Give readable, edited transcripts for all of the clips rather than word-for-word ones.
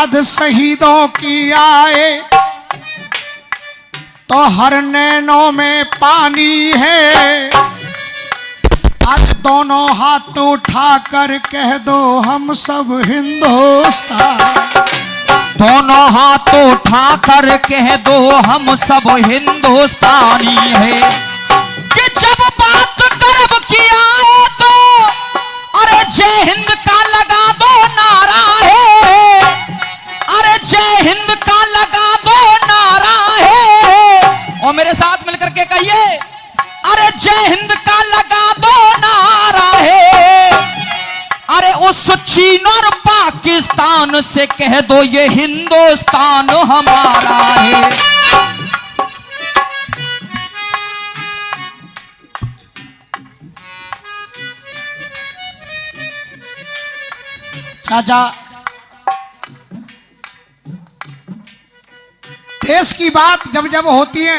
याद शहीदों की आए तो हर नैनों में पानी है। आज दोनों हाथ उठाकर कह दो हम सब हिंदुस्तान। दोनों हाथ उठाकर कह दो हम सब हिंदुस्तानी है। कि जब बात गर्व की आए तो अरे जय हिंद का लगा दो नारा है। अरे जय हिंद का लगा दो नारा है। और मेरे साथ मिलकर के कहिए, अरे जय हिंद का लगा दो नारा है। अरे उस चीन और पाकिस्तान से कह दो ये हिंदुस्तान हमारा है। चाचा, देश की बात जब जब होती है,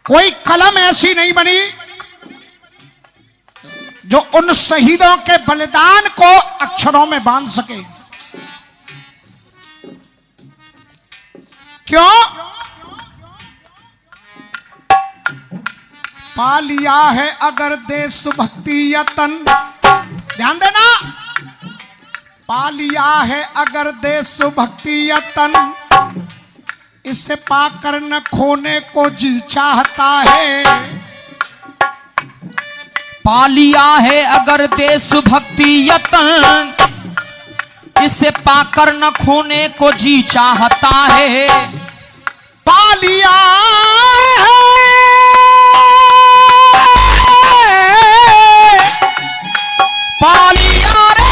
कोई कलम ऐसी नहीं बनी जो उन शहीदों के बलिदान को अक्षरों में बांध सके। क्यों? पा लिया है अगर देशभक्ति यतन, ध्यान देना, पा लिया है अगर देशभक्ति यतन, इसे पाकर न खोने को जी चाहता है। पा लिया है अगर देशभक्ति यतन, इसे पाकर न खोने को जी चाहता है। पा लिया है, पा लिया रे,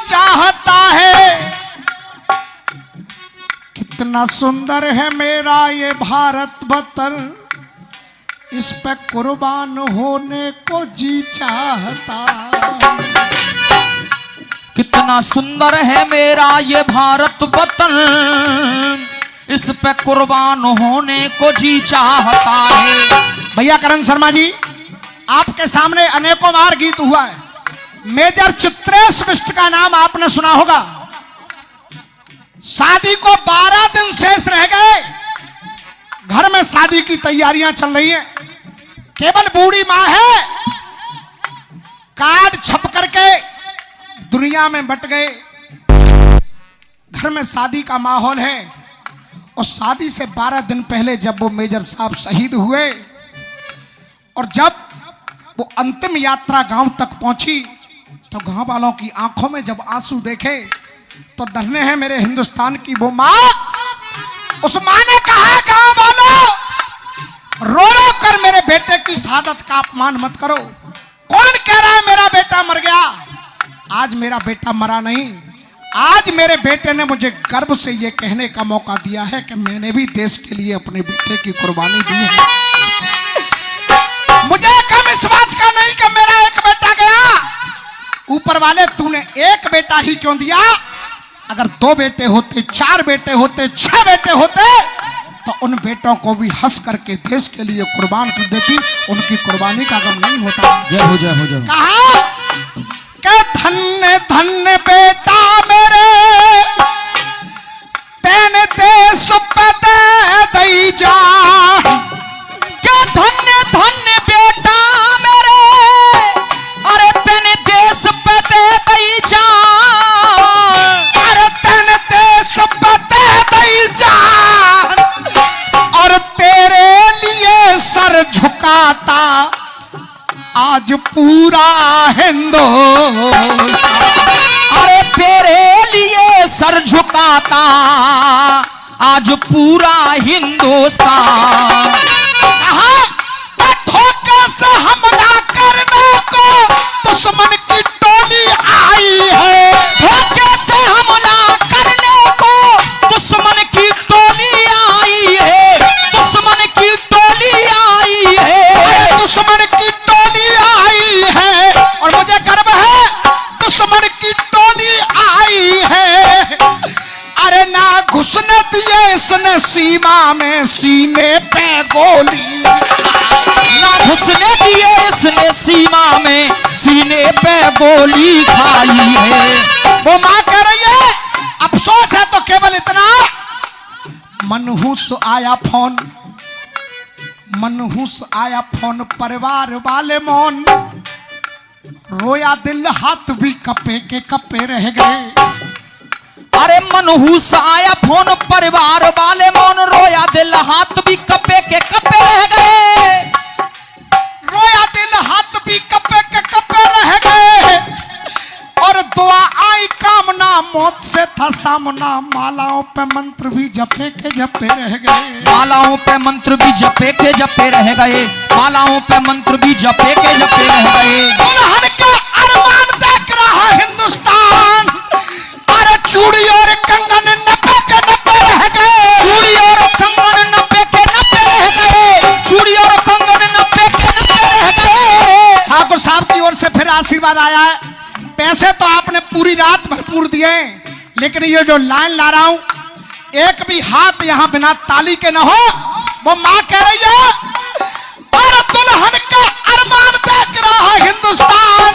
चाहता है। कितना सुंदर है मेरा ये भारत वतन, इस पे कुर्बान होने को जी चाहता। कितना सुंदर है मेरा ये भारत वतन, इस पे कुर्बान होने को जी चाहता है। भैया करण शर्मा जी, आपके सामने अनेकों बार गीत हुआ है। मेजर चित्रेश बिष्ट का नाम आपने सुना होगा। शादी को 12 दिन शेष रह गए, घर में शादी की तैयारियां चल रही हैं। केवल बूढ़ी मां है, कार्ड छप करके दुनिया में बट गए। घर में शादी का माहौल है और शादी से 12 दिन पहले जब वो मेजर साहब शहीद हुए और जब वो अंतिम यात्रा गांव तक पहुंची तो गांव वालों की आंखों में जब आंसू देखे तो धन्य है मेरे हिंदुस्तान की वो मां। उस मां ने कहा, गांव वालों रो रो कर मेरे बेटे की शहादत का अपमान मत करो। कौन कह रहा है मेरा बेटा मर गया? आज मेरा बेटा मरा नहीं, आज मेरे बेटे ने मुझे गर्व से ये कहने का मौका दिया है कि मैंने भी देश के लिए अपने बेटे की कुर्बानी दी है। मुझे कम इस बात का नहीं कि मेरा एक बेटा गया। ऊपर वाले, तूने एक बेटा ही क्यों दिया? अगर 2 बेटे होते, 4 बेटे होते, 6 बेटे होते तो उन बेटों को भी हंस करके देश के लिए कुर्बान कर देती। उनकी कुर्बानी का गम नहीं होता। जय हो, जय हो, जय हो। कहा कि धन्य धन्य बेटा मेरे, तेने देश पे दे दई जा। क्या धन्य धन्य बेटा मेरे, अरे तेने देश पे दे दई जा। अरे तेने देश पे दे दई जा और तेरे लिए सर झुकाता आज पूरा हिंदुस्तान। अरे तेरे लिए सर झुकाता आज पूरा हिंदुस्तान। धोखे से हमला करने को दुश्मन की टोली आई है। धोखे से हमला करने को दुश्मन की टोली आई है। दुश्मन की टोली आई है। दुश्मन की टोली आई है। सीमा में सीने पे गोली, ना घुसने दिए इसने सीमा में सीने पे गोली खाई है। वो मां कह रही है अफसोस है तो केवल इतना, मनहूस आया फोन, मनहूस आया फोन, परिवार वाले मौन, रोया दिल हाथ भी कपे के कपे रह गए। अरे मनहूस आया फोन, परिवार वाले मौन, रोया दिल हाथ भी कपे के कपे रह गए। रोया दिल हाथ भी कपे के कपे रह गए, और दुआ आई कामना, मौत से था सामना, मालाओं पे मंत्र भी जपे के जपे रह गए। मालाओं पे मंत्र भी जपे के जपे रह गए, मालाओं पे मंत्र भी जपे के जपे रह गए। दुल्हन का अरमान देख रहा हिंदुस्तान, अरे चूड़ी और कंगन नपे के नपे रह गए। चूड़ी और कंगन नपे के नपे रह गए, चूड़ी और कंगन नपे के नपे रह गए। ठाकुर साहब की ओर से फिर आशीर्वाद आया है। पैसे तो आपने पूरी रात भरपूर दिए, लेकिन ये जो लाइन ला रहा हूं, एक भी हाथ यहां बिना ताली के न हो। वो मां कह रही है और दुल्हन का अरमान देख रहा हिंदुस्तान,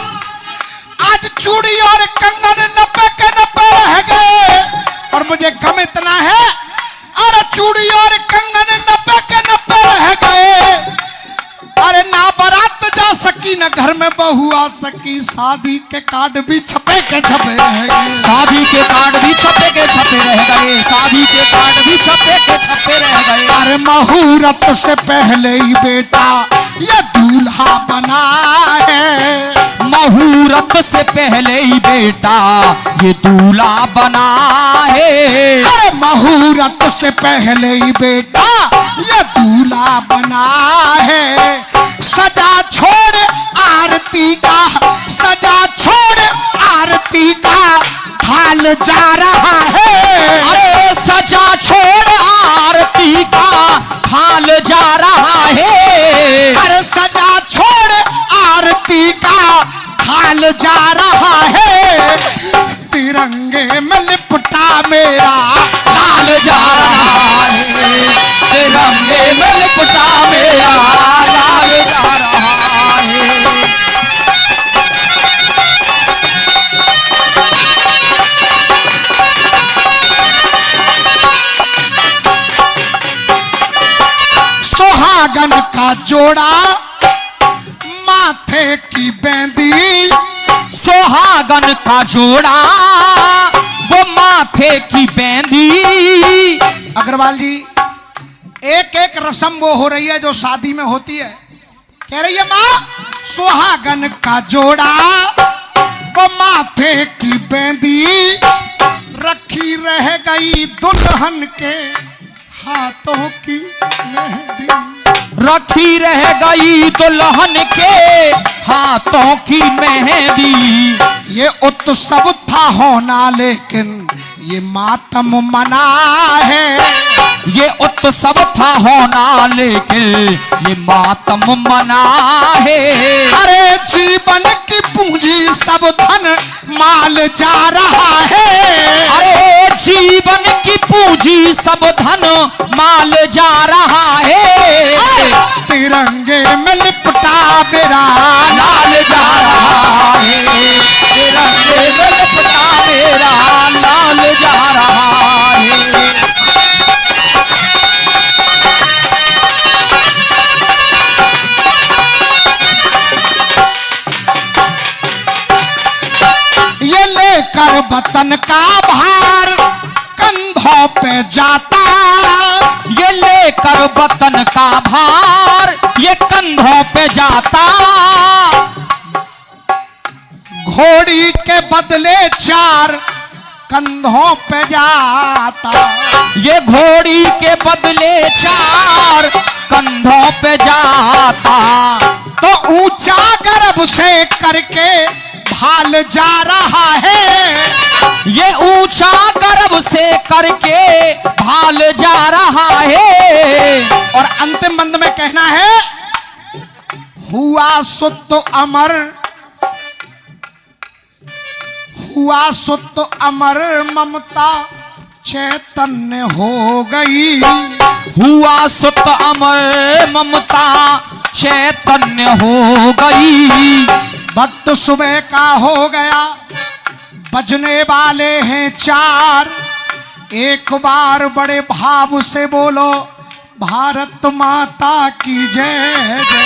आज चूड़ी और कंगन नपे के नपे रह गए। और मुझे गम इतना है, अरे चूड़ी और कंगन नपे के नपे रह गए। अरे ना बारात जा सकी, न घर में बहू आ सकी, शादी के कार्ड भी छपे के छपे रह गए। शादी के कार्ड भी छपे के छपे रह गए, शादी के कार्ड भी छपे के छपे रह गए। अरे मुहूर्त से पहले ही बेटा ये दूल्हा बना है, मुहूर्त से पहले ही बेटा ये दूल्हा बना है। अरे मुहूर्त से पहले ही बेटा ये दूल्हा बना है। सजा छोड़ आरती का, सजा छोड़ आरती का, थाल जा रहा है। अरे सजा छोड़ आरती का, थाल जा रहा है। अरे सजा छोड़ आरती का, थाल जा रहा है। तिरंगे में लिपटा मेरा लाल जा रहा है, तिरंगे में लिपटा मेरा लाल जा रहा है। सुहागन का जोड़ा, माथे की बेंदी, सुहागन का जोड़ा, वो माथे की बेंदी। अग्रवाल जी, एक एक रस्म वो हो रही है जो शादी में होती है। कह रही है माँ, सुहागन का जोड़ा, वो माथे की बेंदी, रखी रह गई दुल्हन के हाथों की मेहंदी, रखी रह गई दुल्हन के हाथों की मेहंदी। ये उत्सव था होना लेकिन ये मातम मना है। ये उत्सव था होना लेकिन ये मातम मना है। अरे जीवन की पूंजी सब धन माल जा रहा है। अरे जीवन की पूंजी सब धन माल जा रहा है। तिरंगे में लिपटा मेरा लाल जा रहा है, तिरंगे में लिपटा मेरा लाल जा रहा है। ये लेकर वतन का भार कंधों पे जाता, ये लेकर वतन का भार ये कंधों पे जाता। घोड़ी के बदले चार कंधों पे जाता। ये घोड़ी के बदले चार कंधों पे जाता। तो ऊंचा गर्भ से करके भाल जा रहा है। ये ऊंचा गर्भ से करके भाल जा रहा है। और अंतिम बंद में कहना है, हुआ सुत अमर, हुआ सुत अमर, ममता चैतन्य हो गई। हुआ सुत अमर ममता चैतन्य हो गई। वक्त सुबह का हो गया, बजने वाले हैं 4। एक बार बड़े भाव से बोलो, भारत माता की जय जय।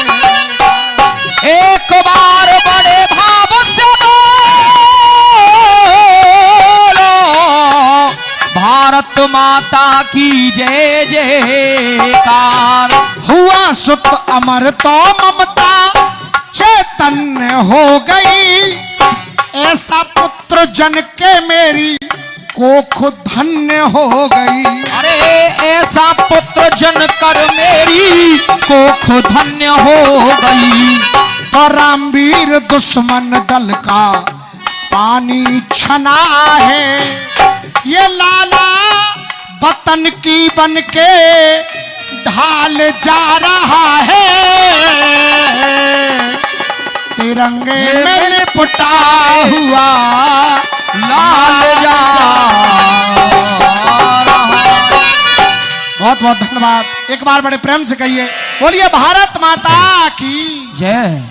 एक बार बड़े भाव से बोलो, भारत माता की जय जयकार। हुआ सुत अमर तो ममता चैतन्य हो गई। ऐसा पुत्र जन के मेरी कोख धन्य हो गई। अरे ऐसा पुत्र जन कर मेरी कोख धन्य हो गई। तो रामवीर दुश्मन दल का पानी छना है, ये लाला वतन की बन के ढाल जा रहा है। तिरंगे में लिपटा हुआ लाल जा बहुत बहुत धन्यवाद। एक बार बड़े प्रेम से कहिए, बोलिए भारत माता की जय।